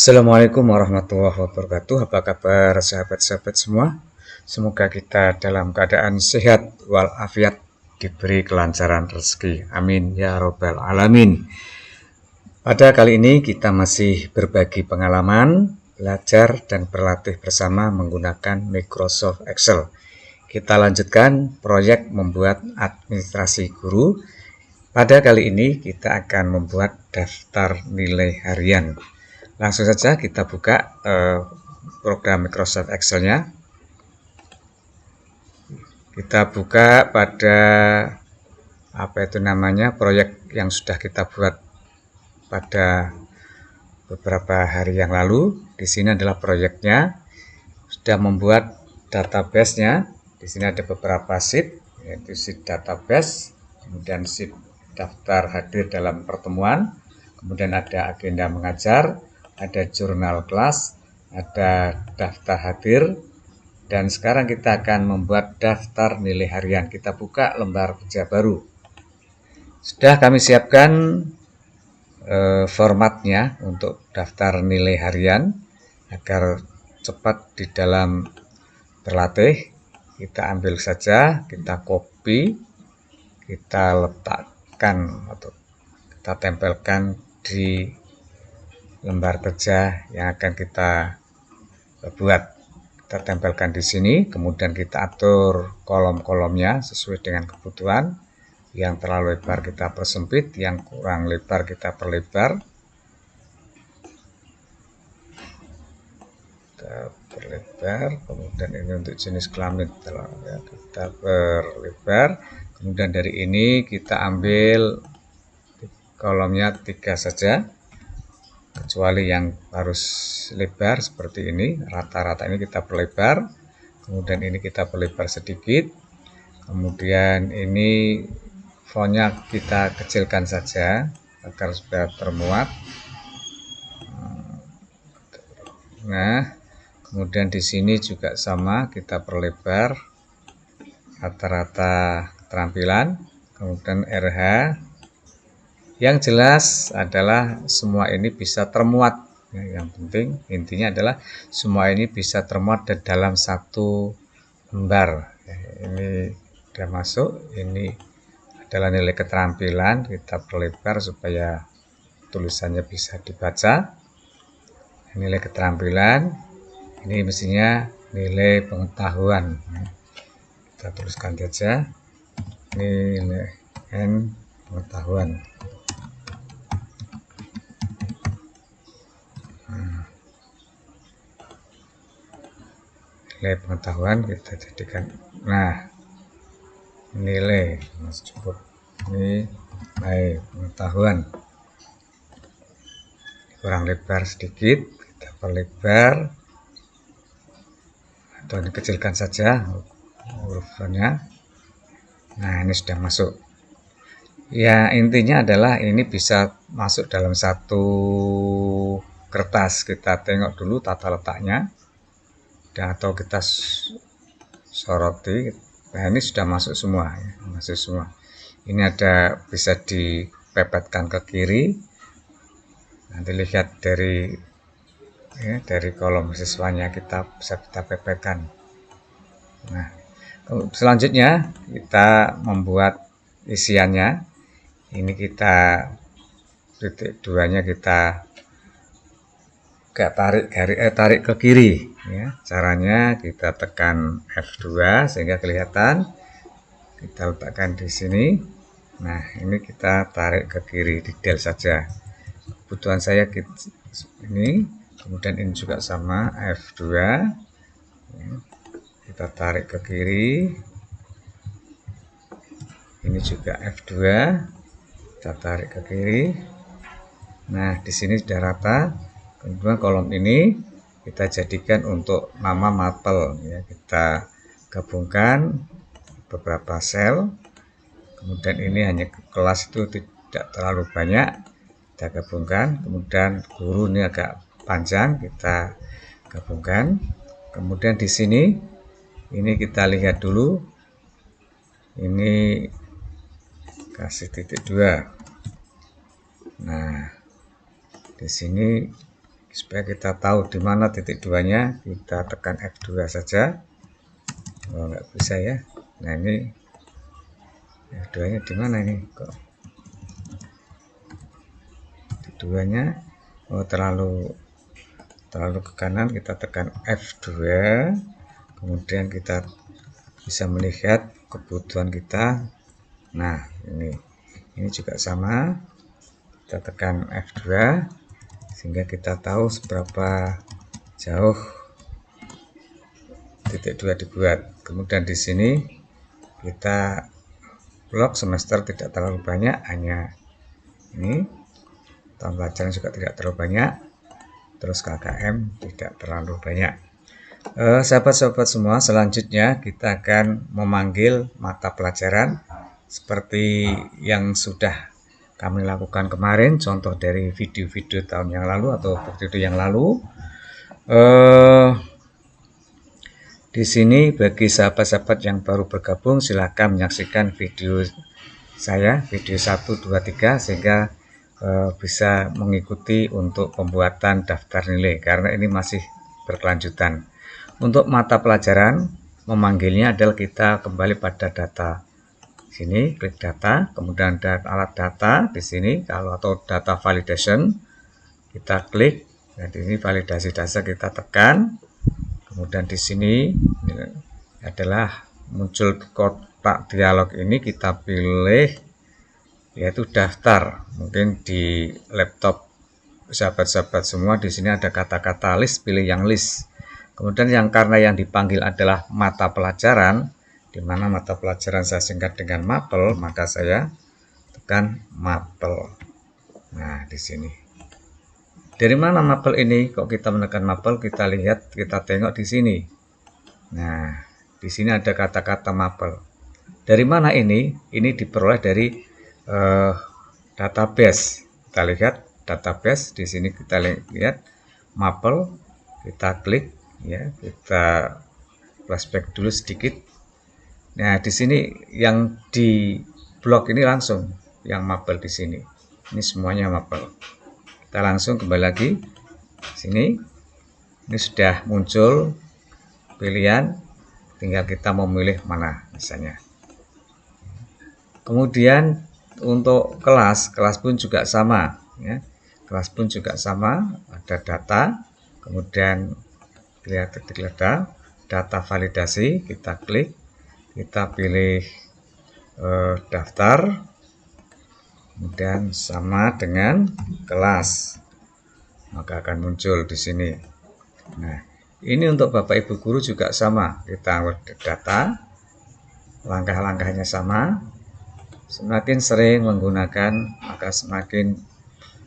Assalamualaikum warahmatullahi wabarakatuh. Apa kabar sahabat-sahabat semua? Semoga kita dalam keadaan sehat walafiat, diberi kelancaran rezeki. Amin ya robbal alamin. Pada kali ini kita masih berbagi pengalaman, belajar dan berlatih bersama menggunakan Microsoft Excel. Kita lanjutkan proyek membuat administrasi guru. Pada kali ini kita akan membuat daftar nilai harian. Langsung saja kita buka program Microsoft Excel-nya. Kita buka pada proyek yang sudah kita buat pada beberapa hari yang lalu. Di sini adalah proyeknya. Sudah membuat database-nya. Di sini ada beberapa sheet, yaitu sheet database, kemudian sheet daftar hadir dalam pertemuan, kemudian ada agenda mengajar, ada jurnal kelas, ada daftar hadir, dan sekarang kita akan membuat daftar nilai harian. Kita buka lembar kerja baru. Sudah kami siapkan formatnya untuk daftar nilai harian agar cepat di dalam berlatih. Kita ambil saja, kita copy, kita letakkan atau kita tempelkan di lembar kerja yang akan kita buat. Kita tempelkan di sini, kemudian kita atur kolom-kolomnya sesuai dengan kebutuhan. Yang terlalu lebar kita persempit, yang kurang lebar kita perlebar. Kita perlebar, kemudian ini untuk jenis kelamin kita perlebar. Kemudian dari ini kita ambil kolomnya 3 saja, kecuali yang harus lebar seperti ini. Rata-rata ini kita perlebar, kemudian ini kita perlebar sedikit, kemudian ini fontnya kita kecilkan saja agar sudah termuat. Nah, kemudian di sini juga sama, kita perlebar rata-rata keterampilan, kemudian RH. Yang jelas adalah semua ini bisa termuat. Yang penting intinya adalah semua ini bisa termuat dalam satu lembar. Ini sudah masuk, ini adalah nilai keterampilan, kita perlebar supaya tulisannya bisa dibaca. Nilai keterampilan, ini mestinya nilai pengetahuan. Kita tuliskan saja nilai pengetahuan. Nilai pengetahuan kita jadikan, nilai pengetahuan kurang lebar sedikit, kita perlebar atau dikecilkan saja hurufnya. Nah, ini sudah masuk. Ya, intinya adalah ini bisa masuk dalam satu kertas. Kita tengok dulu tata letaknya, dan atau kita soroti. Nah, ini sudah masuk semua, ya. Masuk semua. Ini ada bisa dipepetkan ke kiri. Nanti lihat dari kolom siswanya kita bisa pepetkan. Nah, selanjutnya kita membuat isiannya. Ini kita titik 2-nya kita tarik ke kiri, ya. Caranya kita tekan F2 sehingga kelihatan. Kita letakkan di sini. Nah, ini kita tarik ke kiri, detail saja. Kebutuhan saya ini, kemudian ini juga sama F2. Kita tarik ke kiri. Ini juga F2. Kita tarik ke kiri. Nah, di sini sudah rata. Kemudian kolom ini kita jadikan untuk nama mapel, ya. Kita gabungkan beberapa sel. Kemudian ini hanya kelas itu tidak terlalu banyak, kita gabungkan. Kemudian guru ini agak panjang, kita gabungkan. Kemudian di sini ini kita lihat dulu, ini kasih titik 2. Nah, di sini Supaya kita tahu di mana titik 2-nya, kita tekan F2 saja. Oh, nggak bisa ya. Nah, ini F2-nya di mana ini? Kok titik 2-nya terlalu ke kanan, kita tekan F2. Kemudian kita bisa melihat kebutuhan kita. Nah, ini juga sama. Kita tekan F2 sehingga kita tahu seberapa jauh titik 2 dibuat. Kemudian di sini kita blok semester tidak terlalu banyak, hanya ini. Tahun pelajaran juga tidak terlalu banyak. Terus KKM tidak terlalu banyak. Sahabat-sahabat semua, selanjutnya kita akan memanggil mata pelajaran seperti yang sudah kami lakukan kemarin, contoh dari video-video tahun yang lalu atau video yang lalu. Di sini bagi sahabat-sahabat yang baru bergabung, silakan menyaksikan video saya, video 1, 2, 3, sehingga bisa mengikuti untuk pembuatan daftar nilai, karena ini masih berkelanjutan. Untuk mata pelajaran, memanggilnya adalah kita kembali pada data. Sini klik data, kemudian ada alat data di sini, atau data validation, kita klik. Nah, di sini validasi data kita tekan. Kemudian di sini adalah muncul kotak dialog ini, kita pilih yaitu daftar. Mungkin di laptop sahabat-sahabat semua di sini ada kata-kata list, pilih yang list. Kemudian karena yang dipanggil adalah mata pelajaran, di mana mata pelajaran saya singkat dengan mapel, maka saya tekan mapel. Nah, di sini. Dari mana mapel ini? Kok kita menekan mapel? Kita lihat, kita tengok di sini. Nah, di sini ada kata-kata mapel. Dari mana ini? Ini diperoleh dari database. Kita lihat database di sini, kita lihat mapel, kita klik ya, kita flashback dulu sedikit. Nah, di sini yang di blok ini langsung yang mapel di sini. Ini semuanya mapel. Kita langsung kembali lagi sini. Ini sudah muncul pilihan, tinggal kita memilih mana misalnya. Kemudian untuk kelas pun juga sama ya. Kelas pun juga sama, ada data, kemudian lihat titik data validasi, kita klik, kita pilih daftar, kemudian sama dengan kelas, maka akan muncul di sini. Nah, ini untuk Bapak Ibu guru juga sama, kita data, langkah-langkahnya sama. Semakin sering menggunakan, maka semakin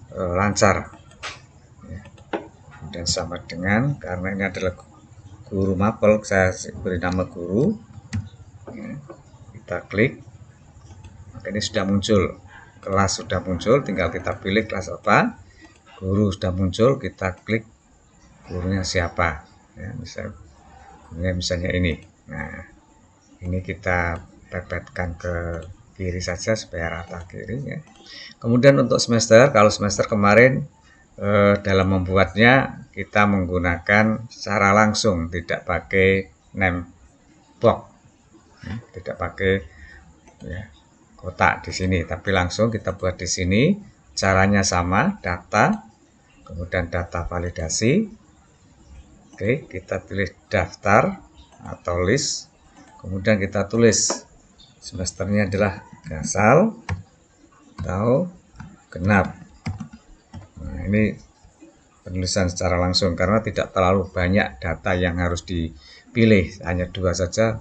lancar ya. Dan sama dengan, karena ini adalah guru mapel, saya beri nama guru ya. Kita klik, maka ini sudah muncul, kelas sudah muncul, tinggal kita pilih kelas apa. Guru sudah muncul, kita klik gurunya siapa ya, misalnya ini. Nah, ini kita pepetkan ke kiri saja supaya rata kiri ya. Kemudian untuk semester, kalau semester kemarin dalam membuatnya kita menggunakan secara langsung, tidak pakai name box ya, tidak pakai ya, kotak di sini, tapi langsung kita buat di sini. Caranya sama, data, kemudian data validasi. Oke, kita pilih daftar atau list, kemudian kita tulis semesternya adalah gasal atau genap. Nah, ini penulisan secara langsung karena tidak terlalu banyak data yang harus dipilih, hanya 2 saja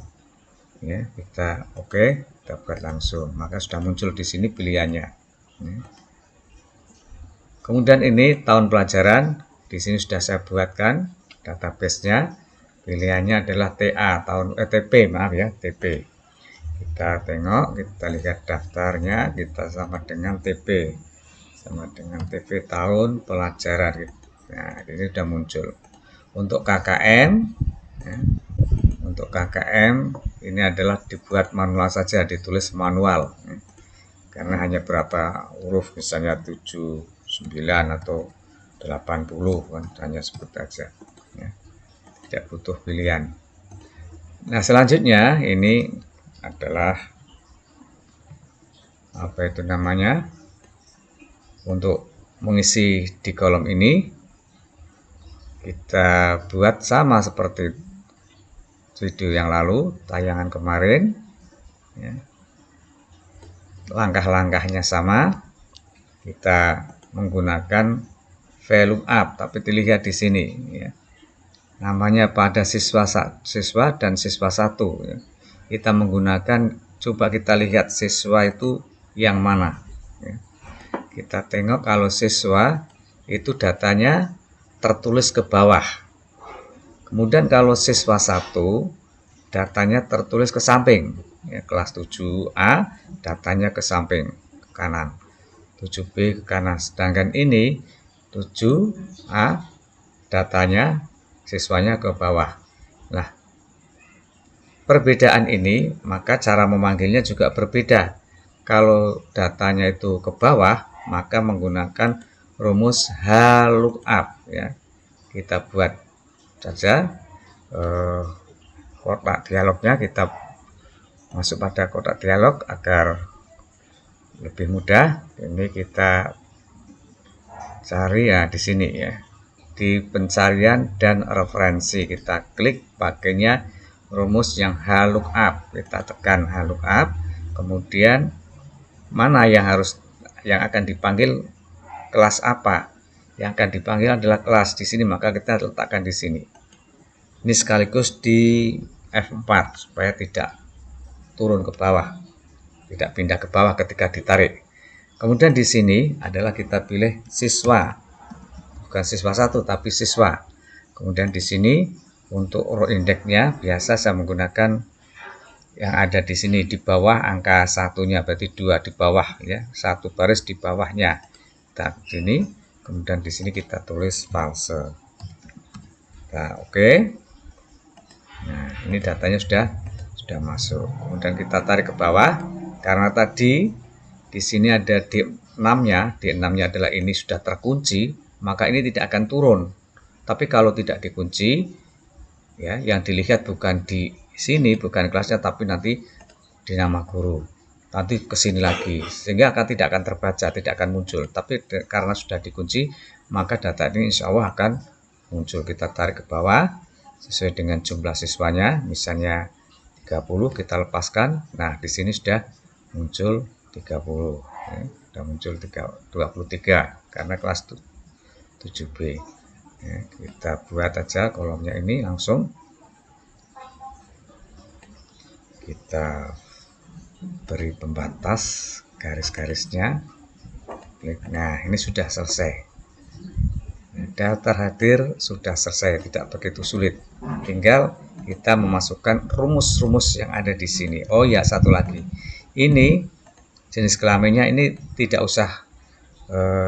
ya. Kita oke, kita buat langsung, maka sudah muncul di sini pilihannya ya. Kemudian ini tahun pelajaran, di sini sudah saya buatkan database-nya. Pilihannya adalah TP, maaf ya, TP. Kita tengok, kita lihat daftarnya, kita sama dengan TP, tahun pelajaran. Nah, ini sudah muncul. Untuk KKM ya, untuk KKM ini adalah dibuat manual saja, ditulis manual ya. Karena hanya berapa huruf, misalnya 7, 9 atau 80 kan, hanya sebut aja ya. Tidak butuh pilihan. Nah, selanjutnya ini adalah apa itu namanya, untuk mengisi di kolom ini kita buat sama seperti video yang lalu, tayangan kemarin ya. Langkah-langkahnya sama, kita menggunakan VLOOKUP, tapi dilihat di sini ya. Namanya pada siswa dan siswa 1 ya. Kita menggunakan, coba kita lihat siswa itu yang mana ya. Kita tengok kalau siswa itu datanya tertulis ke bawah. Kemudian kalau siswa 1 datanya tertulis ke samping ya, kelas 7A datanya ke samping ke kanan, 7B ke kanan. Sedangkan ini 7A datanya siswanya ke bawah. Nah, perbedaan ini maka cara memanggilnya juga berbeda. Kalau datanya itu ke bawah maka menggunakan rumus HLOOKUP ya. Kita buat saja kotak dialognya, kita masuk pada kotak dialog agar lebih mudah. Ini kita cari ya di sini ya, di pencarian dan referensi kita klik pakainya rumus yang HLOOKUP, kita tekan HLOOKUP, kemudian mana yang akan dipanggil, kelas apa yang akan dipanggil adalah kelas di sini, maka kita letakkan di sini. Ini sekaligus di F4 supaya tidak turun ke bawah, tidak pindah ke bawah ketika ditarik. Kemudian di sini adalah kita pilih siswa, bukan siswa 1 tapi siswa. Kemudian di sini untuk row indeksnya biasa saya menggunakan yang ada di sini di bawah angka 1-nya, berarti 2 di bawah ya, 1 baris di bawahnya. Kita sini, kemudian di sini kita tulis false. Nah, oke. Nah, ini datanya sudah masuk. Kemudian kita tarik ke bawah karena tadi di sini ada D6-nya. D6-nya adalah ini sudah terkunci, maka ini tidak akan turun. Tapi kalau tidak dikunci ya, yang dilihat bukan di sini, bukan kelasnya, tapi nanti di nama guru. Nanti ke sini lagi, sehingga tidak akan terbaca, tidak akan muncul. Tapi karena sudah dikunci, maka data ini insya Allah akan muncul. Kita tarik ke bawah sesuai dengan jumlah siswanya, misalnya 30, kita lepaskan. Nah, di sini sudah muncul 30 ya, sudah muncul 23 karena kelas 7B ya. Kita buat aja kolomnya ini, langsung kita beri pembatas garis-garisnya. Nah, ini sudah selesai. Daftar hadir sudah selesai, tidak begitu sulit. Tinggal kita memasukkan rumus-rumus yang ada di sini. Oh ya, satu lagi. Ini jenis kelaminnya ini tidak usah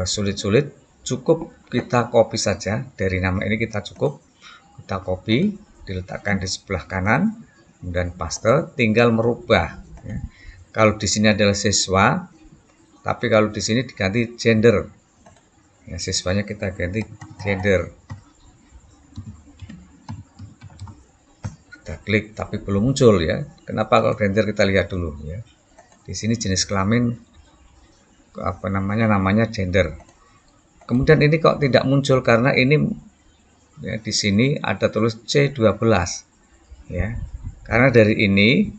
sulit-sulit, cukup kita copy saja dari nama ini, kita copy, diletakkan di sebelah kanan, kemudian paste, tinggal merubah. Ya. Kalau di sini adalah siswa, tapi kalau di sini diganti gender. Ya, siswanya kita ganti gender. Kita klik tapi belum muncul ya. Kenapa kalau gender, kita lihat dulu ya. Di sini jenis kelamin namanya gender. Kemudian ini kok tidak muncul karena ini ya, di sini ada tulis C12 ya. Karena dari ini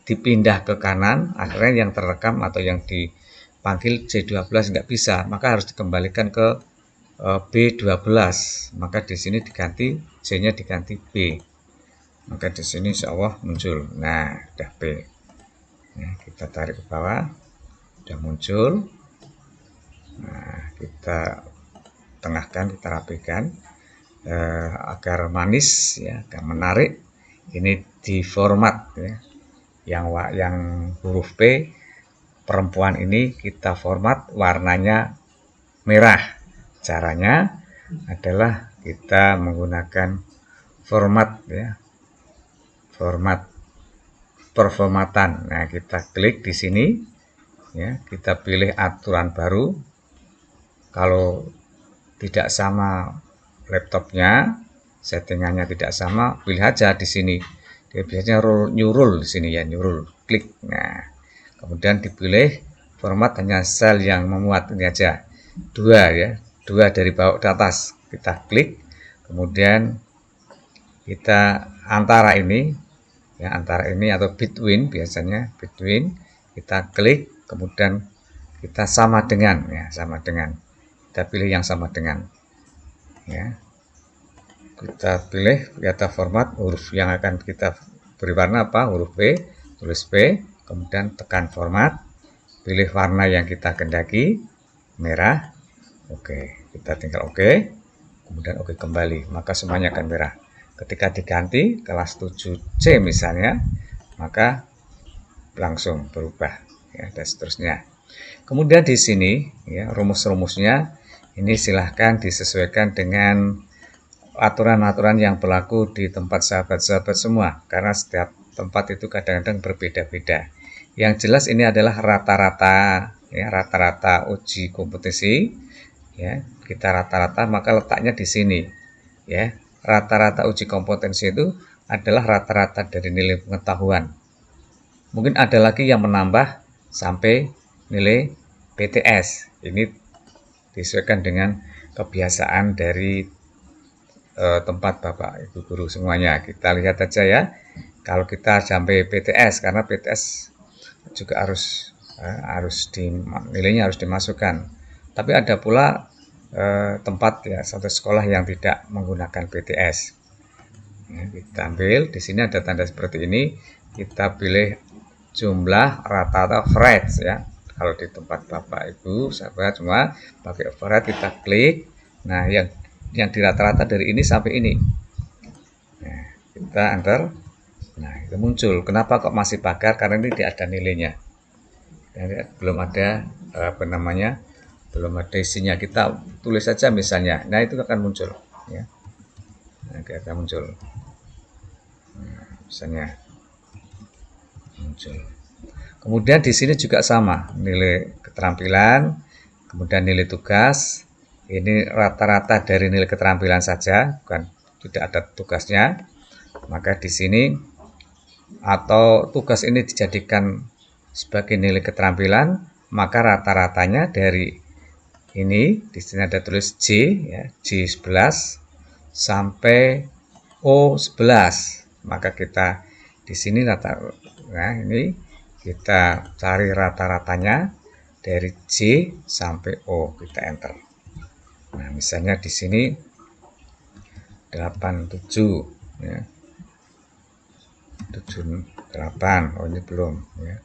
dipindah ke kanan, akhirnya yang terekam atau yang dipanggil C12 nggak bisa, maka harus dikembalikan ke B12. Maka di sini diganti C-nya diganti B. Maka di sini insya Allah muncul. Nah, udah B. Nah, kita tarik ke bawah, udah muncul. Nah, kita tengahkan, kita rapikan agar manis ya, agar menarik. Ini di format ya. Yang huruf P perempuan ini kita format warnanya merah. Caranya adalah kita menggunakan format ya, format performatan. Nah, kita klik di sini ya, kita pilih aturan baru. Kalau tidak sama laptopnya, settingannya tidak sama, pilih aja di sini. Dia biasanya nyurul di sini ya, nyurul, klik. Nah, kemudian dipilih format hanya sel yang memuat ini aja, 2 ya, 2 dari bawah ke atas. Kita klik, kemudian kita antara ini ya, antara ini atau between, biasanya between, kita klik, kemudian kita sama dengan ya, sama dengan, kita pilih yang sama dengan ya, kita pilih data format huruf yang akan kita beri warna apa, huruf P, tulis P, kemudian tekan format, pilih warna yang kita kehendaki, merah, oke, kita tinggal oke, kemudian oke kembali, maka semuanya akan merah. Ketika diganti kelas 7C misalnya, maka langsung berubah ya, dan seterusnya. Kemudian di sini ya, rumus-rumusnya ini silahkan disesuaikan dengan aturan-aturan yang berlaku di tempat sahabat-sahabat semua, karena setiap tempat itu kadang-kadang berbeda-beda. Yang jelas ini adalah rata-rata ya, rata-rata uji kompetisi ya, kita rata-rata, maka letaknya di sini ya. Rata-rata uji kompetensi itu adalah rata-rata dari nilai pengetahuan. Mungkin ada lagi yang menambah sampai nilai PTS. Ini disesuaikan dengan kebiasaan dari tempat Bapak Ibu guru semuanya. Kita lihat aja ya. Kalau kita sampai PTS, karena PTS juga harus nilainya harus dimasukkan. Tapi ada pula tempat ya, satu sekolah yang tidak menggunakan PTS. Ya, kita ambil di sini ada tanda seperti ini, kita pilih jumlah rata-rata average ya. Kalau di tempat Bapak Ibu sahabat semua pakai average, kita klik. Nah, yang di rata-rata dari ini sampai ini. Nah, kita enter. Nah, itu muncul. Kenapa kok masih pagar? Karena ini tidak ada nilainya. Belum ada belum ada isinya. Kita tulis saja misalnya, nah itu akan muncul ya, nah, akan muncul, nah, misalnya muncul. Kemudian di sini juga sama, nilai keterampilan, kemudian nilai tugas. Ini rata-rata dari nilai keterampilan saja, bukan, tidak ada tugasnya. Maka di sini atau tugas ini dijadikan sebagai nilai keterampilan, maka rata-ratanya dari ini, di sini ada tulis J ya, J11 sampai O11. Maka kita di sini nah ini kita cari rata-ratanya dari J sampai O, kita enter. Nah, misalnya di sini 87 ya. 78. Oh, ini belum ya.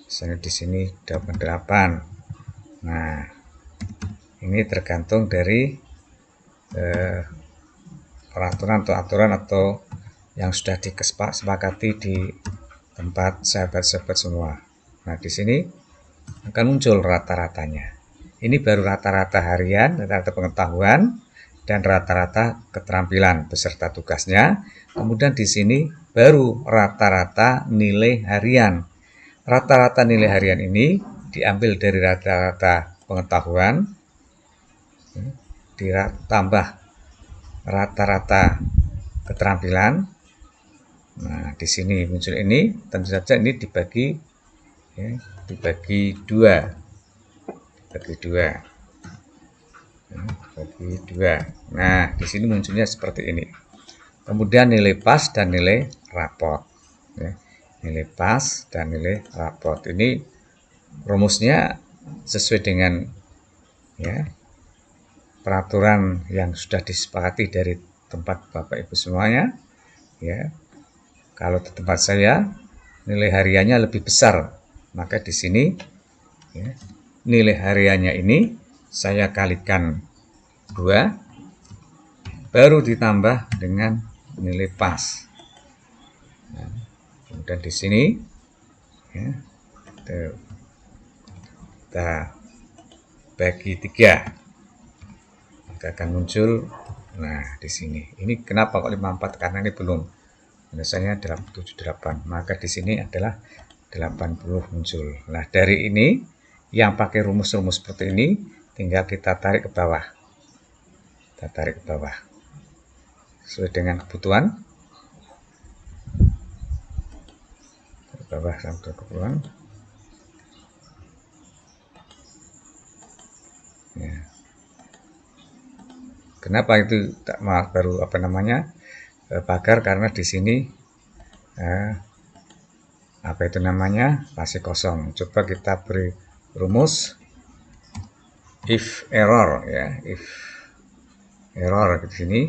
Misalnya di sini 88. Nah, ini tergantung dari peraturan atau aturan atau yang sudah disepakati di tempat sahabat-sahabat semua. Nah, di sini akan muncul rata-ratanya. Ini baru rata-rata harian, rata-rata pengetahuan, dan rata-rata keterampilan beserta tugasnya. Kemudian di sini baru rata-rata nilai harian. Rata-rata nilai harian ini diambil dari rata-rata pengetahuan, ditambah rata-rata keterampilan. Nah, di sini muncul ini, tentu saja ini dibagi ya, dibagi dua. Nah, di sini munculnya seperti ini. Kemudian nilai pas dan nilai raport. Ya, nilai pas dan nilai raport. Ini rumusnya sesuai dengan ya, peraturan yang sudah disepakati dari tempat Bapak Ibu semuanya. Ya, kalau di tempat saya nilai hariannya lebih besar, maka di sini ya, nilai hariannya ini saya kalikan 2, baru ditambah dengan nilai pas. Nah, kemudian di sini ya, kita bagi 3, maka akan muncul. Nah, di sini ini kenapa kok 54? Karena ini belum, biasanya 78, maka di sini adalah 80 muncul. Nah, dari ini yang pakai rumus-rumus seperti ini tinggal kita tarik ke bawah kita tarik ke bawah sesuai dengan kebutuhan, ke bawah sampai kebutuhan. Ya. Kenapa itu tak baru pagar? Karena di sini apa itu namanya, masih kosong. Coba kita beri rumus if error ya, if error di sini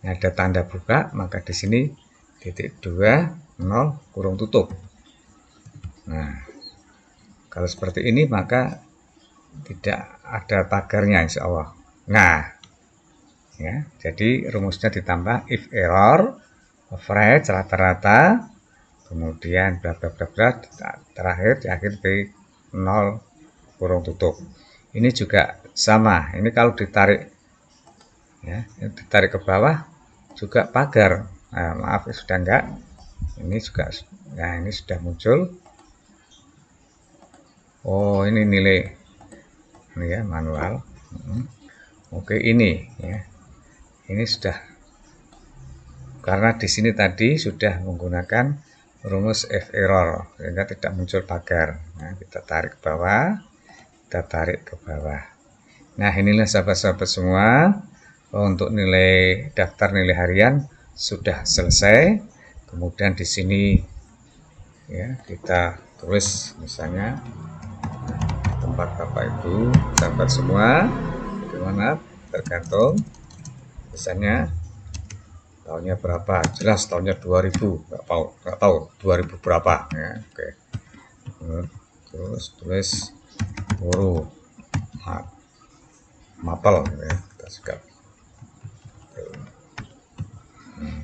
ada tanda buka, maka di sini titik 2 0 kurung tutup. Nah, kalau seperti ini maka tidak ada pagarnya insya Allah. Nah, ya, jadi rumusnya ditambah if error average rata-rata, kemudian bla bla bla bla, terakhir di akhir di 0 kurung tutup. Ini juga sama, ini kalau ditarik ya, ditarik ke bawah juga pagar. Nah, maaf sudah enggak, ini juga, nah ini sudah muncul. Oh, ini nilai ini ya, manual. Oke, ini ya, ini sudah, karena di sini tadi sudah menggunakan rumus if error sehingga tidak muncul pagar. Nah, kita tarik ke bawah, kita tarik ke bawah. Nah, inilah sahabat-sahabat semua, untuk nilai daftar nilai harian sudah selesai. Kemudian di sini ya kita tulis misalnya tempat Bapak Ibu sahabat semua, gimana tergantung misalnya tahunnya berapa, jelas tahunnya 2000, nggak tahu 2000 berapa ya. Oke, terus tulis guru mapel ya, kita juga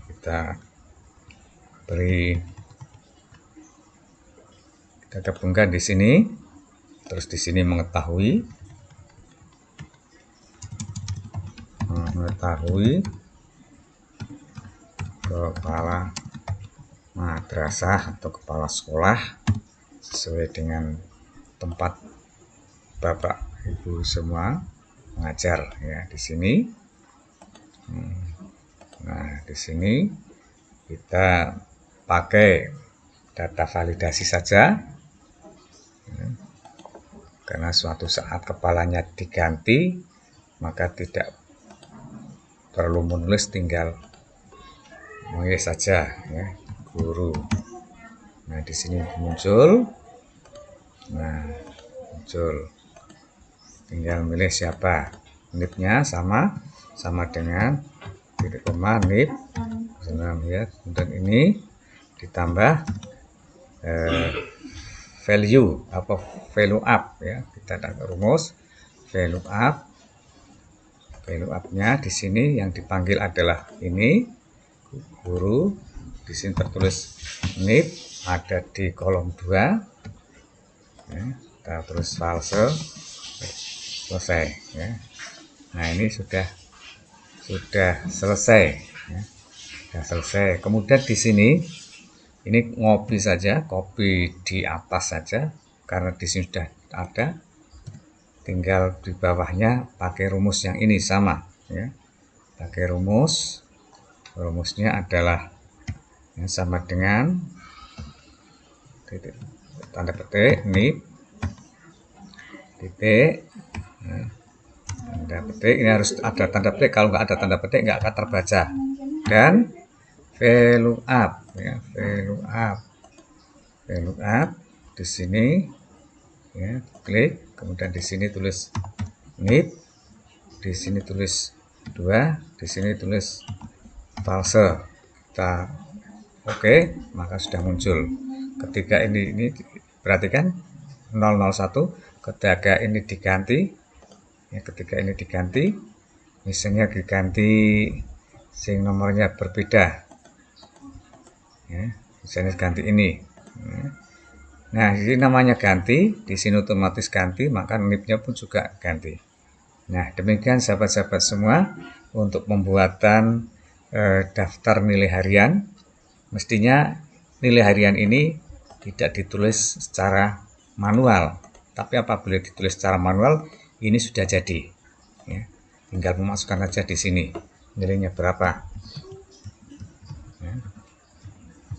kita beri, kita gabungkan di sini, terus di sini mengetahui kepala madrasah atau kepala sekolah sesuai dengan tempat Bapak Ibu semua mengajar ya di sini. Nah, di sini kita pakai data validasi saja ya, karena suatu saat kepalanya diganti maka tidak perlu menulis, tinggal mengetik saja ya, guru. Nah, di sini muncul. Nah, muncul. Tinggal milih siapa. NIP-nya sama dengan titik koma NIP. Ya, kemudian ini ditambah value up ya. Kita ada rumus value up-nya di sini yang dipanggil adalah ini guru. Di sini tertulis NIP, ada di kolom 2 ya, kita terus false, selesai ya. Nah, ini sudah selesai ya. Sudah selesai. Kemudian di sini ini copy saja, copy di atas saja karena di sini sudah ada, tinggal di bawahnya pakai rumus yang ini sama ya. Pakai rumusnya adalah yang sama dengan titik tanda petik NIP titik ya, tanda petik. Ini harus ada tanda petik, kalau nggak ada tanda petik nggak akan terbaca. Dan value up ya, value up di sini ya, klik, kemudian di sini tulis NIP, di sini tulis 2, di sini tulis false. Kita oke, maka sudah muncul. Ketika ini perhatikan 001, ketika ini diganti ya, ketika ini diganti misalnya diganti sing nomornya berbeda ya, misalnya ganti ini ya. Nah, ini namanya ganti, di sini otomatis ganti, maka NIP-nya pun juga ganti. Nah, demikian sahabat-sahabat semua untuk pembuatan daftar nilai harian. Mestinya nilai harian ini tidak ditulis secara manual, tapi apabila ditulis secara manual ini sudah jadi ya. tinggal memasukkan saja di sini nilainya berapa. Ya,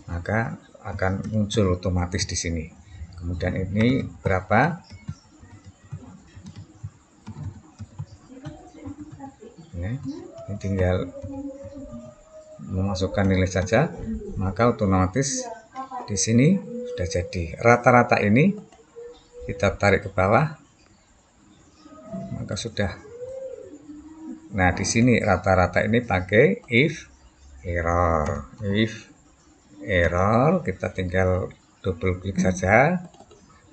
maka akan muncul otomatis di sini. Kemudian ini berapa? Ya, ini tinggal memasukkan nilai saja, maka otomatis di sini sudah jadi. Rata-rata ini kita tarik ke bawah, maka sudah. Nah, di sini rata-rata ini pakai if error, kita tinggal double klik saja,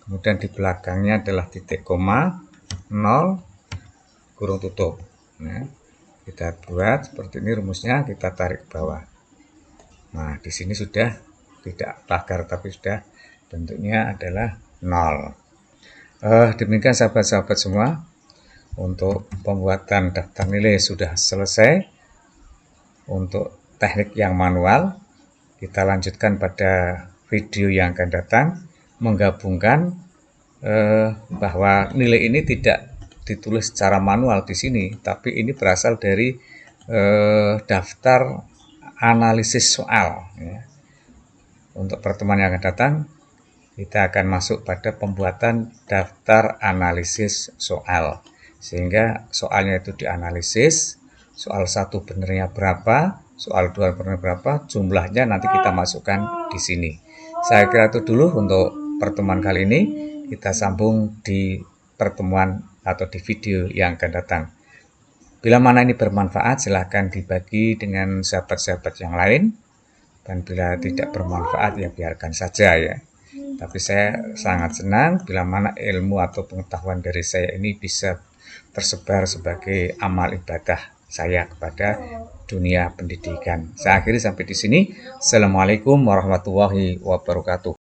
kemudian di belakangnya adalah titik koma 0 kurung tutup. Nah, kita buat seperti ini rumusnya, kita tarik ke bawah. Nah, di sini sudah tidak pagar tapi sudah bentuknya adalah 0. Demikian sahabat-sahabat semua, untuk pembuatan daftar nilai sudah selesai. Untuk teknik yang manual kita lanjutkan pada video yang akan datang, menggabungkan bahwa nilai ini tidak ditulis secara manual di sini, tapi ini berasal dari daftar analisis soal. Ya. Untuk pertemuan yang akan datang, kita akan masuk pada pembuatan daftar analisis soal, sehingga soalnya itu dianalisis, soal 1 benernya berapa, soal 2 benernya berapa, jumlahnya nanti kita masukkan di sini. Saya kira itu dulu untuk pertemuan kali ini. Kita sambung di pertemuan atau di video yang akan datang. Bila mana ini bermanfaat, silahkan dibagi dengan sahabat-sahabat yang lain. Dan bila tidak bermanfaat, ya biarkan saja ya. Tapi saya sangat senang bila mana ilmu atau pengetahuan dari saya ini bisa tersebar sebagai amal ibadah saya kepada dunia pendidikan. Saya akhiri sampai di sini. Assalamualaikum warahmatullahi wabarakatuh.